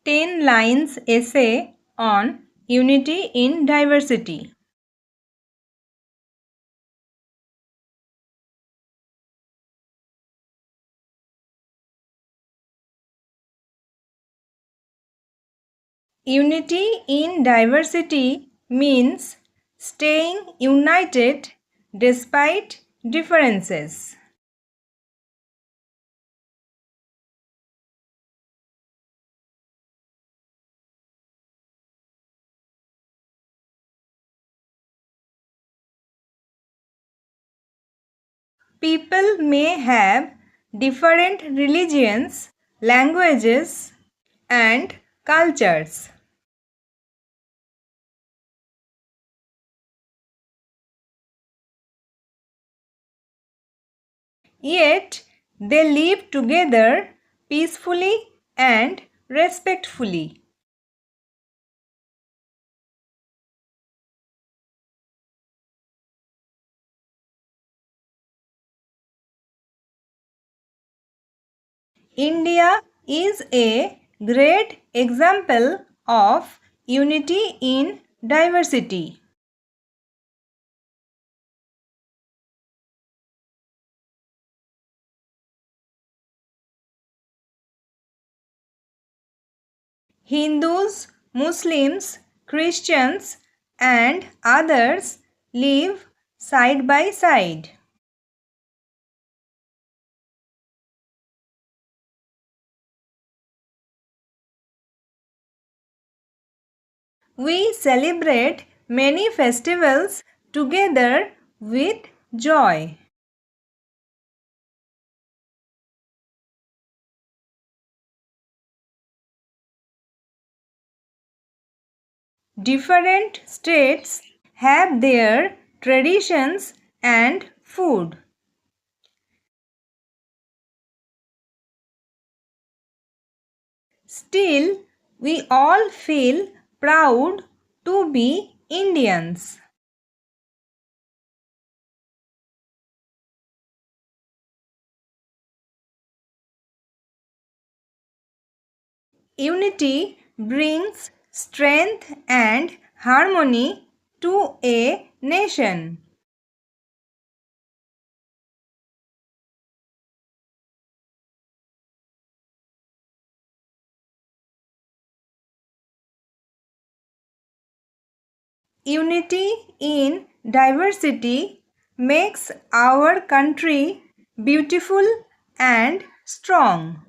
10 lines essay on unity in diversity. Unity in diversity means staying united despite differences. People may have different religions, languages, and cultures. Yet they live together peacefully and respectfully. India is a great example of unity in diversity. Hindus, Muslims, Christians, and others live side by side. We celebrate many festivals together with joy. Different states have their traditions and food. Still, we all feel proud to be Indians. Unity brings strength and harmony to a nation. Unity in diversity makes our country beautiful and strong.